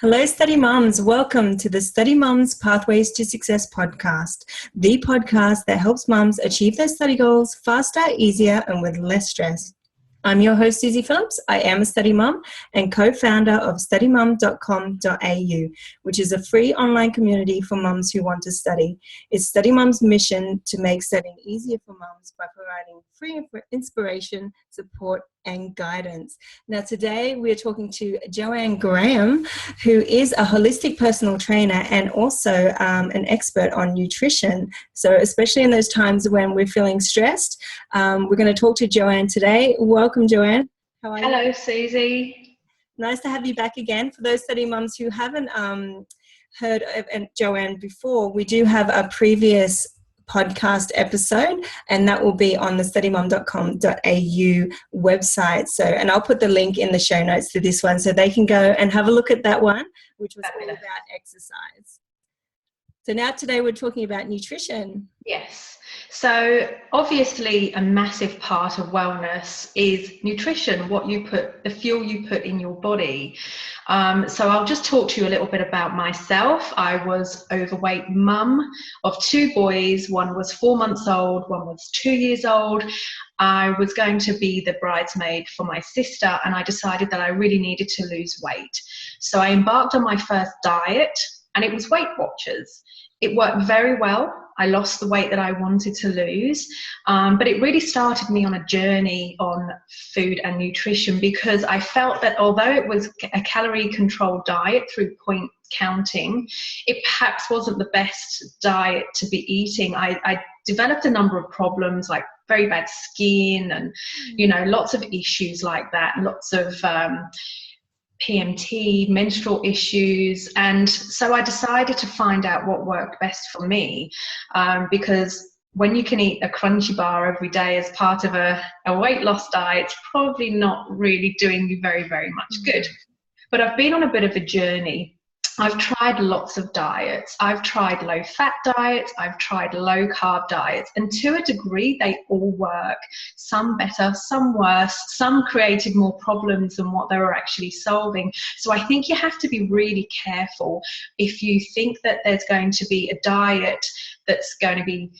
Hello, Study Mums. Welcome to the Study Mums Pathways to Success podcast, the podcast that helps mums achieve their study goals faster, easier, and with less stress. I'm your host, Susie Phillips. I am a study mum and co-founder of studymum.com.au, which is a free online community for mums who want to study. It's Study Mum's mission to make studying easier for mums by providing free inspiration, support, and guidance. Now, today we're talking to Joanne Graham, who is a holistic personal trainer and also an expert on nutrition. So especially in those times when we're feeling stressed, we're going to talk to Joanne today. Welcome, Joanne. How are you? Hello, Susie. Nice to have you back again. For those study mums who haven't heard of Joanne before, we do have a previous podcast episode, and that will be on the studymum.com.au website. So, and I'll put the link in the show notes to this one so they can go and have a look at that one, which was all about exercise. So now today we're talking about nutrition. Yes. So obviously a massive part of wellness is nutrition, the fuel you put in your body. So I'll just talk to you a little bit about myself. I was overweight mum of two boys. One was 4 months old, one was 2 years old. I was going to be the bridesmaid for my sister, and I decided that I really needed to lose weight. So I embarked on my first diet, and it was Weight Watchers. It worked very well. I lost the weight that I wanted to lose, but it really started me on a journey on food and nutrition, because I felt that although it was a calorie controlled diet through point counting, it perhaps wasn't the best diet to be eating. I developed a number of problems like very bad skin and, lots of issues like that, lots of PMT, menstrual issues, and so I decided to find out what worked best for me, because when you can eat a crunchy bar every day as part of a weight loss diet, it's probably not really doing you very, very much good. But I've been on a bit of a journey. I've tried lots of diets. I've tried low-fat diets. I've tried low-carb diets. And to a degree, they all work. Some better, some worse. Some created more problems than what they were actually solving. So I think you have to be really careful if you think that there's going to be a diet that's going to be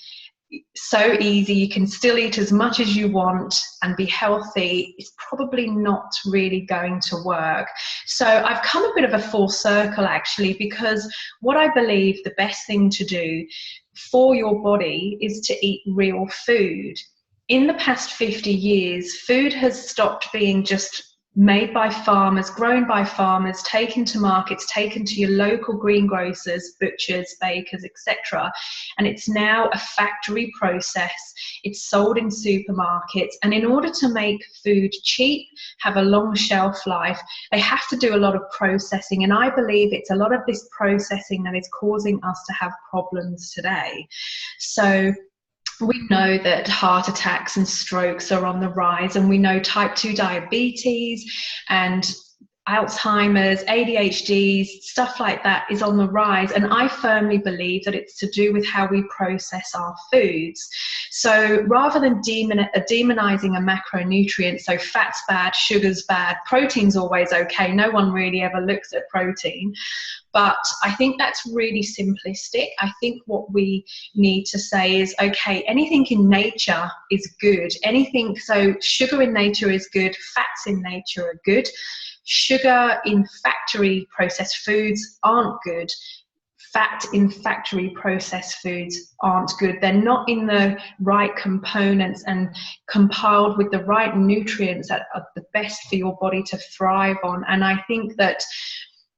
so easy, you can still eat as much as you want and be healthy. It's probably not really going to work. So I've come a bit of a full circle actually, because what I believe the best thing to do for your body is to eat real food. In the past 50 years, food has stopped being just made by farmers, grown by farmers, taken to markets, taken to your local greengrocers, butchers, bakers, etc. And it's now a factory process. It's sold in supermarkets. And in order to make food cheap, have a long shelf life, they have to do a lot of processing. And I believe it's a lot of this processing that is causing us to have problems today. So we know that heart attacks and strokes are on the rise, and we know type 2 diabetes and Alzheimer's, ADHD, stuff like that is on the rise. And I firmly believe that it's to do with how we process our foods. So rather than demonizing a macronutrient, so fat's bad, sugar's bad, protein's always okay, no one really ever looks at protein. But I think that's really simplistic. I think what we need to say is, okay, anything in nature is good. So sugar in nature is good, fats in nature are good. Sugar in factory processed foods aren't good. Fat in factory processed foods aren't good. They're not in the right components and compiled with the right nutrients that are the best for your body to thrive on. And I think that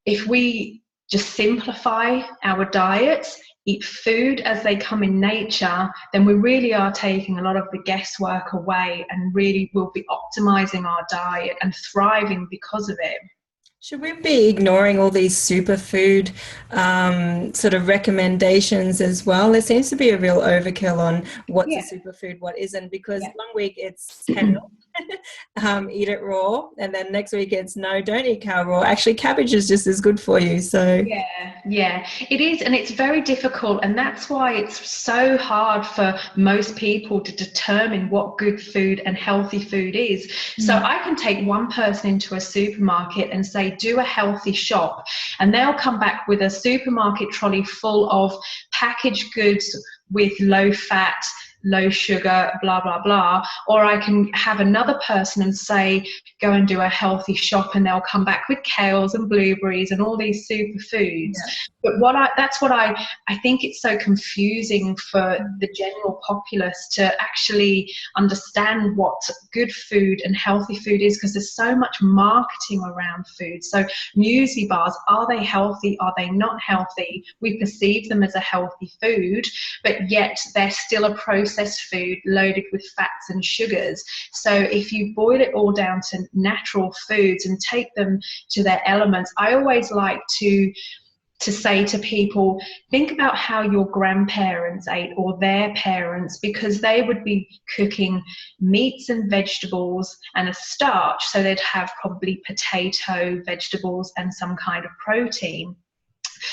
if we just simplify our diets, eat food as they come in nature, then we really are taking a lot of the guesswork away and really will be optimizing our diet and thriving because of it. Should we be ignoring all these superfood sort of recommendations as well? There seems to be a real overkill on what's a superfood, what isn't, because one week it's kale eat it raw, and then next week it's no, don't eat kale raw. Actually, cabbage is just as good for you. So yeah, it is, and it's very difficult, and that's why it's so hard for most people to determine what good food and healthy food is. So I can take one person into a supermarket and say, do a healthy shop, and they'll come back with a supermarket trolley full of packaged goods with low fat, low sugar, blah, blah, blah. Or I can have another person and say, go and do a healthy shop, and they'll come back with kales and blueberries and all these superfoods. But that's what I think it's so confusing for the general populace to actually understand what good food and healthy food is, because there's so much marketing around food. So muesli bars, are they healthy? Are they not healthy? We perceive them as a healthy food, but yet they're still a processed food loaded with fats and sugars. So if you boil it all down to natural foods and take them to their elements, I always like to say to people, think about how your grandparents ate, or their parents, because they would be cooking meats and vegetables and a starch. So they'd have probably potato, vegetables, and some kind of protein.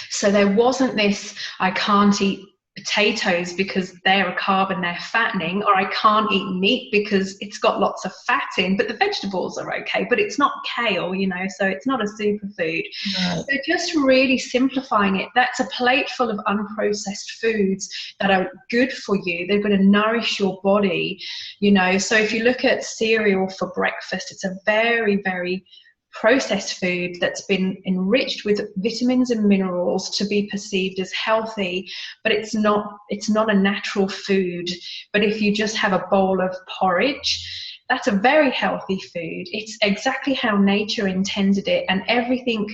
So there wasn't this, I can't eat potatoes because they're a carb and they're fattening, or I can't eat meat because it's got lots of fat in, but the vegetables are okay, but it's not kale, so it's not a superfood. So just really simplifying it, that's a plate full of unprocessed foods that are good for you. They're going to nourish your body, so if you look at cereal for breakfast, it's a very, very processed food that's been enriched with vitamins and minerals to be perceived as healthy, but it's not a natural food. But if you just have a bowl of porridge, that's a very healthy food. It's exactly how nature intended it, and everything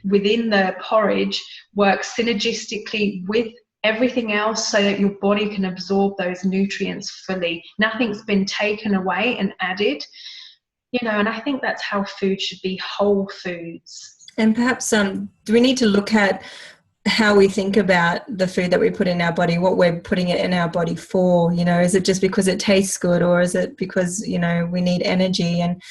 within the porridge works synergistically with everything else so that your body can absorb those nutrients fully. Nothing's been taken away and added. And I think that's how food should be, whole foods. And perhaps do we need to look at how we think about the food that we put in our body, what we're putting it in our body for? Is it just because it tastes good, or is it because, we need energy? And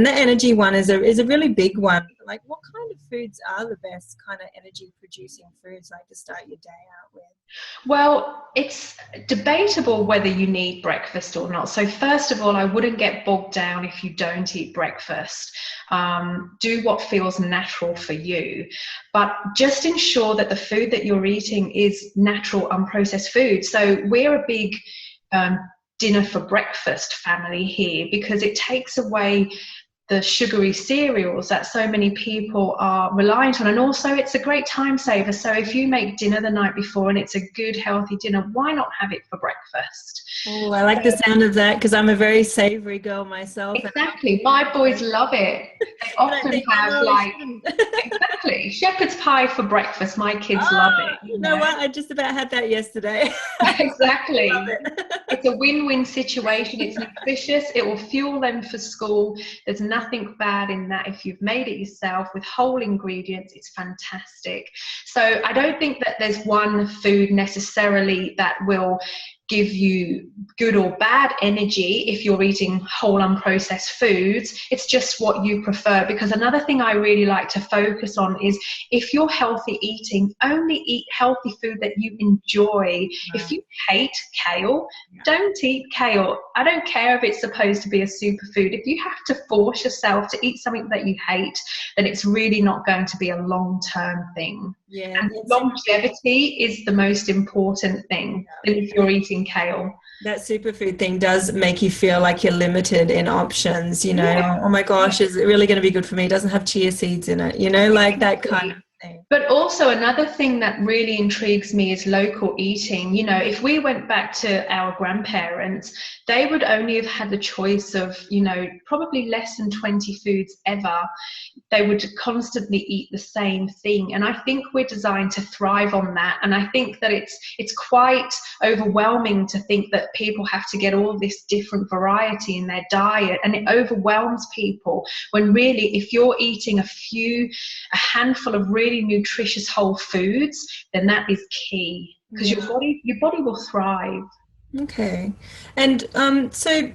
the energy one is a really big one. Like, what kind of foods are the best kind of energy producing foods, like to start your day out with? Well, it's debatable whether you need breakfast or not. So first of all, I wouldn't get bogged down if you don't eat breakfast. Do what feels natural for you, but just ensure that the food that you're eating is natural, unprocessed food. So we're a big dinner for breakfast family here, because it takes away the sugary cereals that so many people are reliant on. And also it's a great time saver. So if you make dinner the night before and it's a good healthy dinner, why not have it for breakfast? Oh, I like the sound of that, because I'm a very savoury girl myself. Exactly. My boys love it. They often have exactly, shepherd's pie for breakfast. My kids love it. You know what? I just about had that yesterday. Exactly. It's a win-win situation. It's nutritious. It will fuel them for school. There's nothing bad in that. If you've made it yourself with whole ingredients, it's fantastic. So I don't think that there's one food necessarily that will give you good or bad energy if you're eating whole unprocessed foods. It's just what you prefer. Because another thing I really like to focus on is, if you're healthy eating, only eat healthy food that you enjoy. If you hate kale, don't eat kale. I don't care if it's supposed to be a superfood. If you have to force yourself to eat something that you hate, then it's really not going to be a long-term thing. And longevity is the most important thing if you're eating kale. That superfood thing does make you feel like you're limited in options, Oh my gosh, is it really going to be good for me? It doesn't have chia seeds in it, like that kind of thing. But also another thing that really intrigues me is local eating. If we went back to our grandparents, they would only have had the choice of, probably less than 20 foods ever. They would constantly eat the same thing. And I think we're designed to thrive on that. And I think that it's quite overwhelming to think that people have to get all this different variety in their diet. And it overwhelms people, when really, if you're eating a handful of really nutritious whole foods, then that is key, because your body will thrive. Okay. And so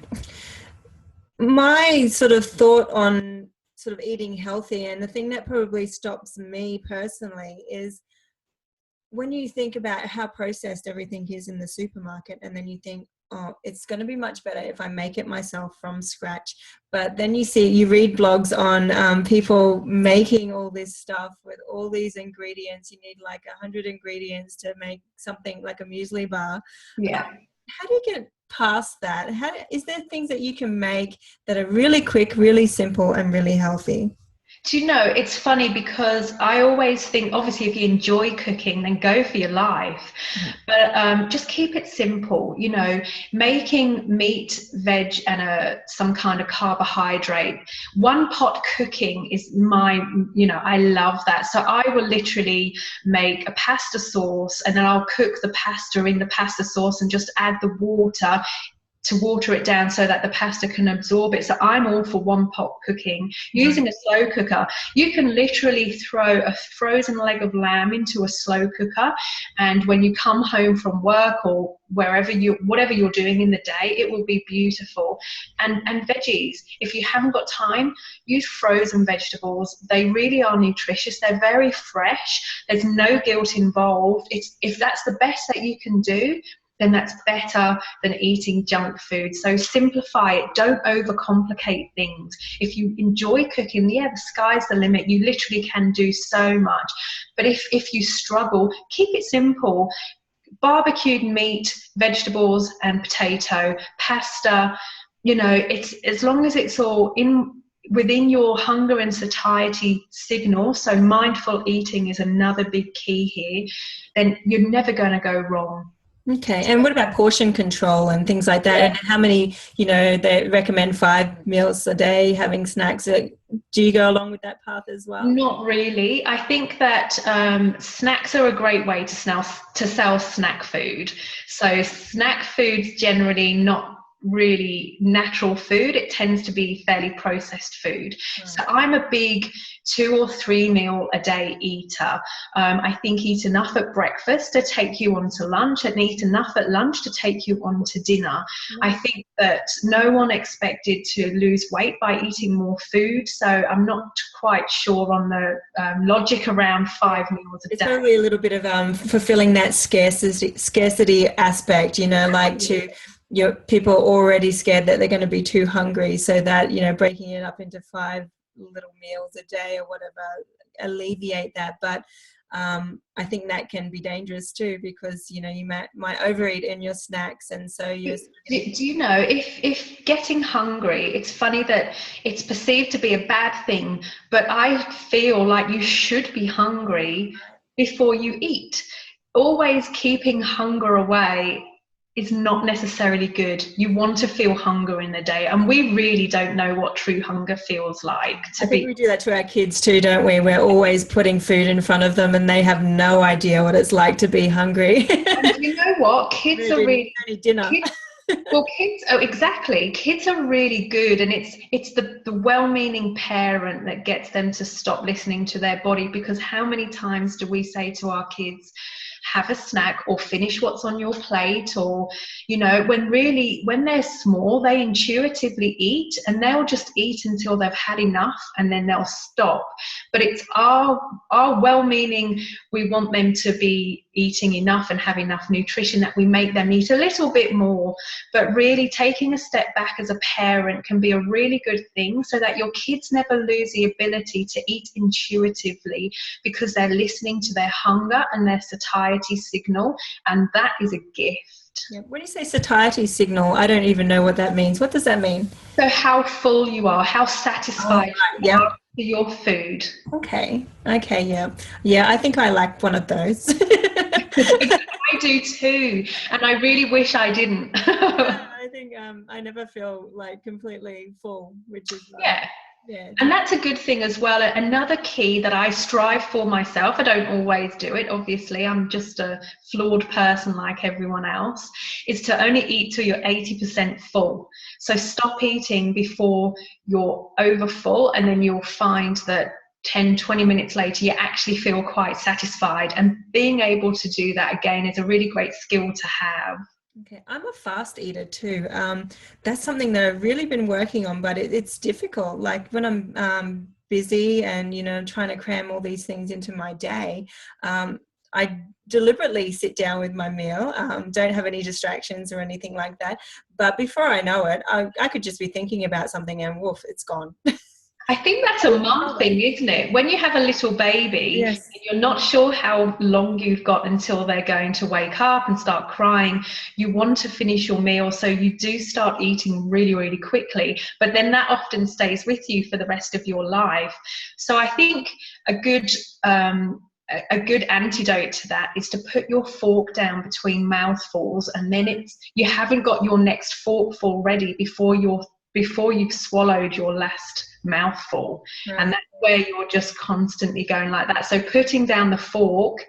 my sort of thought on sort of eating healthy, and the thing that probably stops me personally is when you think about how processed everything is in the supermarket, and then you think, oh, it's going to be much better if I make it myself from scratch. But then you read blogs on people making all this stuff with all these ingredients. You need like 100 ingredients to make something like a muesli bar. Yeah. How do you get past that? Is there things that you can make that are really quick, really simple, and really healthy? Do you know, it's funny because I always think, obviously, if you enjoy cooking, then go for your life. But just keep it simple. You know, making meat, veg, and some kind of carbohydrate. One pot cooking is I love that. So I will literally make a pasta sauce, and then I'll cook the pasta in the pasta sauce and just add the water to water it down so that the pasta can absorb it. So I'm all for one pot cooking. Using a slow cooker, you can literally throw a frozen leg of lamb into a slow cooker, and when you come home from work or whatever you're doing in the day, it will be beautiful. And veggies, if you haven't got time, use frozen vegetables. They really are nutritious. They're very fresh. There's no guilt involved. If that's the best that you can do, then that's better than eating junk food. So simplify it. Don't overcomplicate things. If you enjoy cooking, the sky's the limit. You literally can do so much. But if you struggle, keep it simple. Barbecued meat, vegetables and potato, pasta, it's as long as it's all within your hunger and satiety signal. So mindful eating is another big key here. Then you're never going to go wrong. Okay. And what about portion control and things like that? Yeah. And how many, they recommend 5 meals a day, having snacks. Do you go along with that path as well? Not really. I think that snacks are a great way to sell snack food. So snack food's generally not really natural food. It tends to be fairly processed food. Right. So I'm a big 2 or 3 meal a day eater. I think eat enough at breakfast to take you on to lunch, and eat enough at lunch to take you on to dinner. I think that no one expected to lose weight by eating more food, so I'm not quite sure on the logic around 5 meals a day. It's probably a little bit of fulfilling that scarcity aspect, people are already scared that they're going to be too hungry, so that breaking it up into 5 little meals a day or whatever alleviate that. But I think that can be dangerous too, because you might overeat in your snacks, and so you do you know, if getting hungry, it's funny that it's perceived to be a bad thing, but I feel like you should be hungry before you eat. Always keeping hunger away is not necessarily good. You want to feel hunger in the day, and we really don't know what true hunger feels like. I think we do that to our kids too, don't we? We're always putting food in front of them, and they have no idea what it's like to be hungry. And you know what? Kids are really dinner. Exactly. Kids are really good, and it's the well-meaning parent that gets them to stop listening to their body. Because how many times do we say to our kids, have a snack or finish what's on your plate? Or when they're small, they intuitively eat, and they'll just eat until they've had enough, and then they'll stop. But it's our well-meaning, we want them to be eating enough and have enough nutrition, that we make them eat a little bit more. But really taking a step back as a parent can be a really good thing, so that your kids never lose the ability to eat intuitively, because they're listening to their hunger and their satiety signal, and that is a gift. Yeah. When you say satiety signal, I don't even know what that means. What does that mean? So how full you are, how satisfied you are with your food. Okay, yeah, I think I lack one of those. I do too, and I really wish I didn't. I think I never feel like completely full, which is yeah. And that's a good thing as well. Another key that I strive for myself, I don't always do it, obviously, I'm just a flawed person like everyone else, is to only eat till you're 80% full. So stop eating before you're over full, and then you'll find that 10-20 minutes later you actually feel quite satisfied. And being able to do that again is a really great skill to have. Okay, I'm a fast eater too. That's something that I've really been working on, but it's difficult. Like when I'm busy and, trying to cram all these things into my day, I deliberately sit down with my meal, don't have any distractions or anything like that. But before I know it, I could just be thinking about something and woof, it's gone. I think that's a mum thing, isn't it? When you have a little baby, Yes. and you're not sure how long you've got until they're going to wake up and start crying, you want to finish your meal, so you do start eating really, really quickly. But then that often stays with you for the rest of your life. So I think a good a good antidote to that is to put your fork down between mouthfuls, and then you haven't got your next forkful ready before you've swallowed your last mouthful. Right. And that's where you're just constantly going like that. So putting down the fork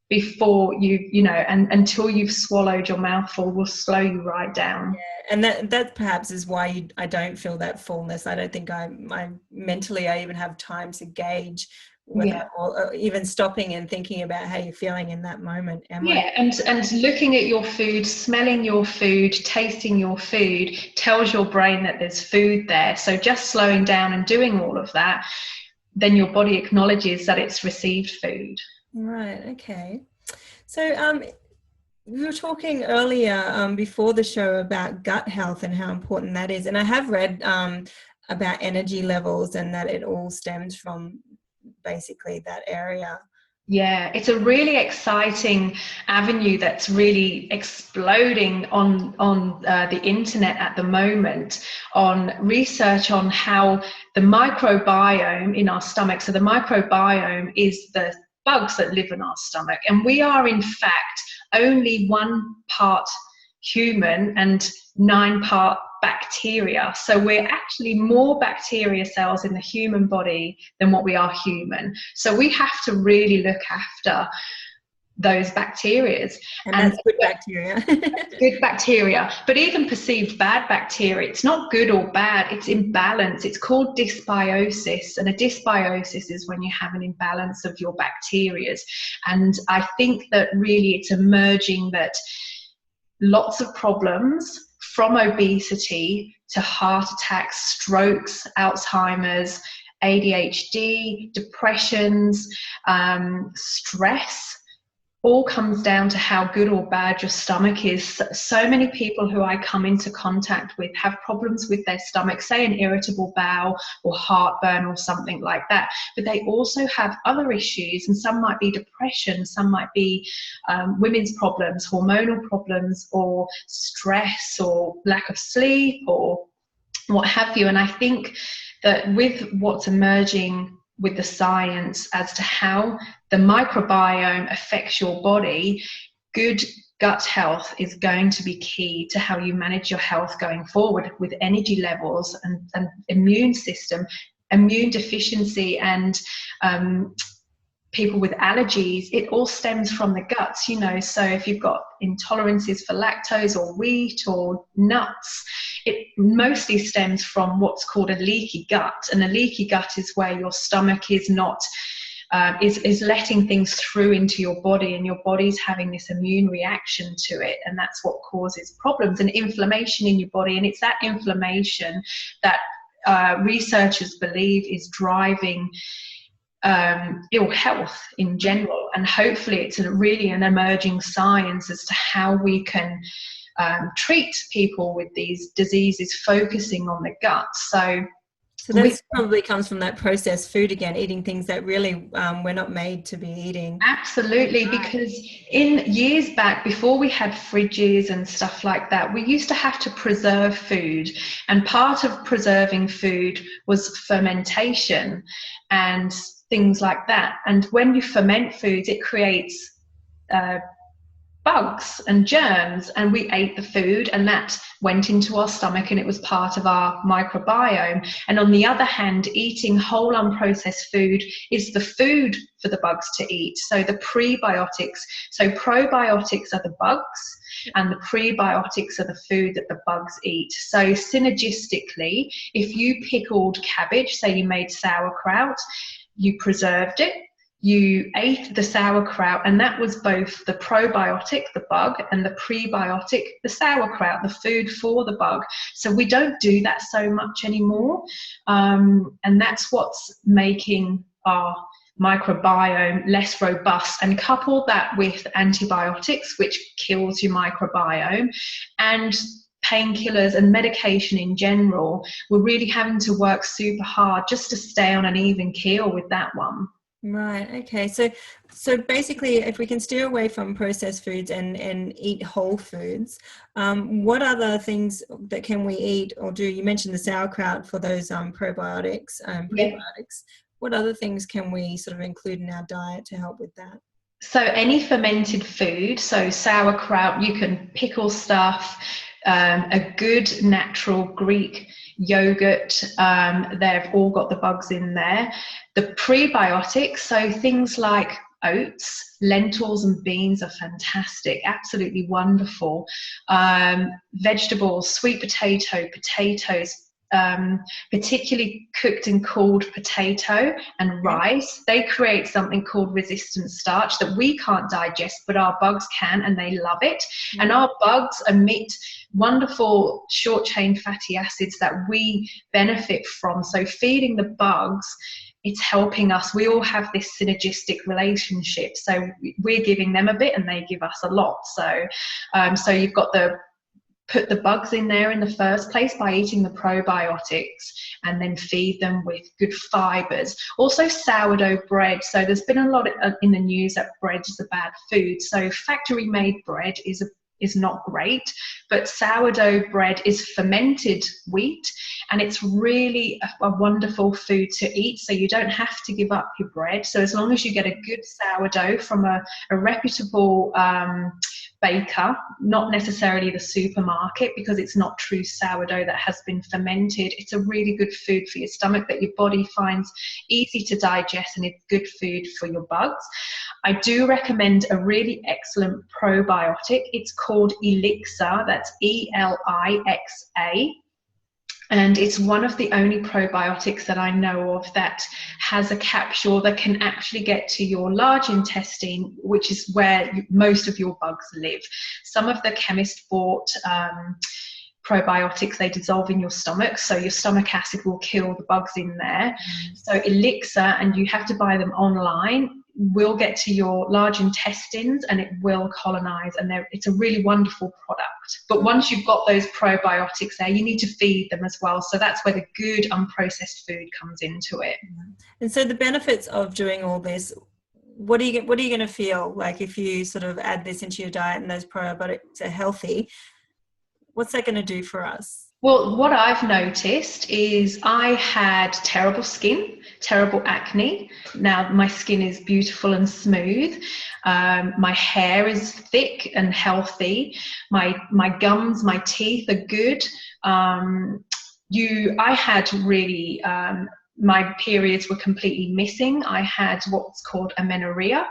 before and until you've swallowed your mouthful will slow you right down. Yeah, and that perhaps is why I don't feel that fullness. I don't think I mentally I even have time to gauge whether, or even stopping and thinking about how you're feeling in that moment. And looking at your food, smelling your food, tasting your food tells your brain that there's food there. So just slowing down and doing all of that, then your body acknowledges that it's received food. Right. Okay. So we were talking earlier before the show about gut health and how important that is, and I have read about energy levels and that it all stems from basically that area. Yeah, it's a really exciting avenue that's really exploding on the internet at the moment, on research on how the microbiome in our stomach. So the microbiome is the bugs that live in our stomach, and we are in fact only 1 part human and 9 part bacteria. So we're actually more bacteria cells in the human body than what we are human. So we have to really look after those bacteria. And that's good bacteria. Good bacteria. But even perceived bad bacteria, it's not good or bad, it's imbalance. It's called dysbiosis. And a dysbiosis is when you have an imbalance of your bacteria. And I think that really it's emerging that lots of problems, from obesity to heart attacks, strokes, Alzheimer's, ADHD, depressions, stress, all comes down to how good or bad your stomach is. So many people who I come into contact with have problems with their stomach, say an irritable bowel or heartburn or something like that, but they also have other issues, and some might be depression, some might be women's problems, hormonal problems, or stress or lack of sleep or what have you. And I think that with what's emerging with the science as to how the microbiome affects your body, good gut health is going to be key to how you manage your health going forward, with energy levels and immune system, immune deficiency, and people with allergies. It all stems from the guts, so if you've got intolerances for lactose or wheat or nuts, it mostly stems from what's called a leaky gut. And a leaky gut is where your stomach is not is letting things through into your body, and your body's having this immune reaction to it, and that's what causes problems and inflammation in your body. And it's that inflammation that researchers believe is driving ill health in general. And hopefully it's really an emerging science as to how we can treat people with these diseases, focusing on the gut. So that probably comes from that processed food again, eating things that really we're not made to be eating. Absolutely, because in years back, before we had fridges and stuff like that, we used to have to preserve food, and part of preserving food was fermentation and things like that. And when you ferment foods, it creates bugs and germs, and we ate the food and that went into our stomach and it was part of our microbiome. And on the other hand, eating whole unprocessed food is the food for the bugs to eat. So the prebiotics, so probiotics are the bugs and the prebiotics are the food that the bugs eat. So synergistically, if you pickled cabbage, say you made sauerkraut, you preserved it, you ate the sauerkraut, and that was both the probiotic, the bug, and the prebiotic, the sauerkraut, the food for the bug. So we don't do that so much anymore, and that's what's making our microbiome less robust. And couple that with antibiotics, which kills your microbiome, and painkillers and medication in general, we're really having to work super hard just to stay on an even keel with that one. Right. Okay. So basically, if we can steer away from processed foods and eat whole foods, what other things that can we eat or do? You mentioned the sauerkraut for those probiotics, prebiotics. Yeah. What other things can we sort of include in our diet to help with that? So any fermented food, so sauerkraut, you can pickle stuff, a good natural Greek yogurt, they've all got the bugs in there. The prebiotics, so things like oats, lentils and beans are fantastic, absolutely wonderful. Vegetables, sweet potato, potatoes, particularly cooked and cooled potato and rice, they create something called resistant starch that we can't digest, but our bugs can, and they love it. And our bugs emit wonderful short chain fatty acids that we benefit from. So feeding the bugs, it's helping us. We all have this synergistic relationship, so we're giving them a bit and they give us a lot. So you've got put the bugs in there in the first place by eating the probiotics, and then feed them with good fibers. Also sourdough bread. So there's been a lot in the news that bread is a bad food. So factory made bread is not great, but sourdough bread is fermented wheat, and it's really a wonderful food to eat. So you don't have to give up your bread. So as long as you get a good sourdough from a reputable baker, not necessarily the supermarket, because it's not true sourdough that has been fermented, it's a really good food for your stomach that your body finds easy to digest, and it's good food for your bugs. I do recommend a really excellent probiotic. It's called Elixa, that's Elixa. And it's one of the only probiotics that I know of that has a capsule that can actually get to your large intestine, which is where most of your bugs live. Some of the chemist bought probiotics, they dissolve in your stomach, so your stomach acid will kill the bugs in there. So Elixa, and you have to buy them online, will get to your large intestines and it will colonize, and it's a really wonderful product. But once you've got those probiotics there, you need to feed them as well. So that's where the good unprocessed food comes into it. And so the benefits of doing all this, what are you going to feel like if you sort of add this into your diet and those probiotics are healthy? What's that going to do for us? Well, what I've noticed is I had terrible skin, terrible acne. Now my skin is beautiful and smooth. My hair is thick and healthy. My gums, my teeth are good. I had really, my periods were completely missing. I had what's called amenorrhea,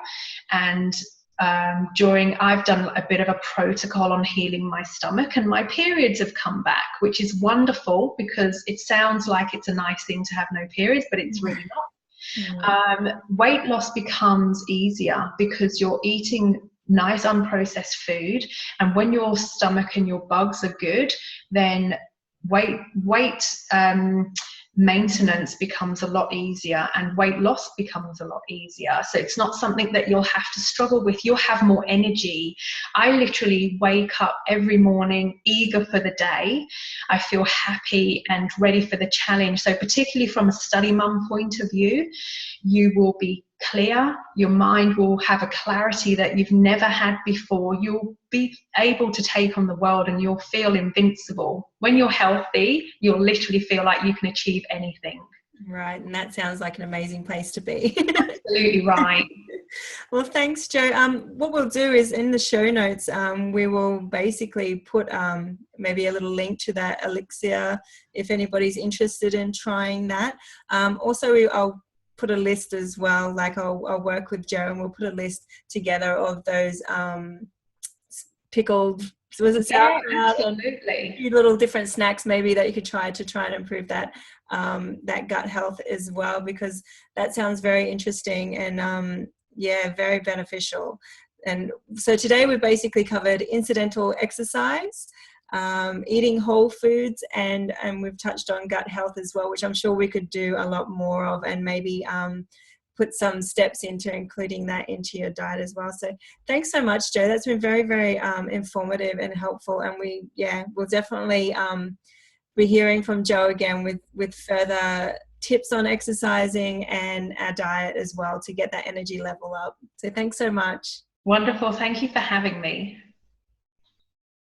and I've done a bit of a protocol on healing my stomach, and my periods have come back, which is wonderful, because it sounds like it's a nice thing to have no periods, but it's really not. Weight loss becomes easier because you're eating nice unprocessed food, and when your stomach and your bugs are good, then weight maintenance becomes a lot easier, and weight loss becomes a lot easier. So it's not something that you'll have to struggle with. You'll have more energy. I literally wake up every morning eager for the day. I feel happy and ready for the challenge. So particularly from a study mum point of view, you will be clear. Your mind will have a clarity that you've never had before. You'll be able to take on the world, and you'll feel invincible. When you're healthy, you'll literally feel like you can achieve anything. Right, and that sounds like an amazing place to be. Absolutely right. Well, thanks, Jo. What we'll do is in the show notes, we will basically put maybe a little link to that Elixir if anybody's interested in trying that. Also, I'll put a list as well, like I'll work with Jo and we'll put a list together of those pickled So was it Yeah, sauerkraut and a absolutely. few little different snacks maybe that you could try and improve that that gut health as well, because that sounds very interesting and yeah, very beneficial. And so today we basically covered incidental exercise, eating whole foods, and we've touched on gut health as well, which I'm sure we could do a lot more of, and maybe put some steps into including that into your diet as well. So thanks so much, Jo. That's been very, very informative and helpful. And we'll definitely be hearing from Jo again with further tips on exercising and our diet as well to get that energy level up. So thanks so much. Wonderful. Thank you for having me.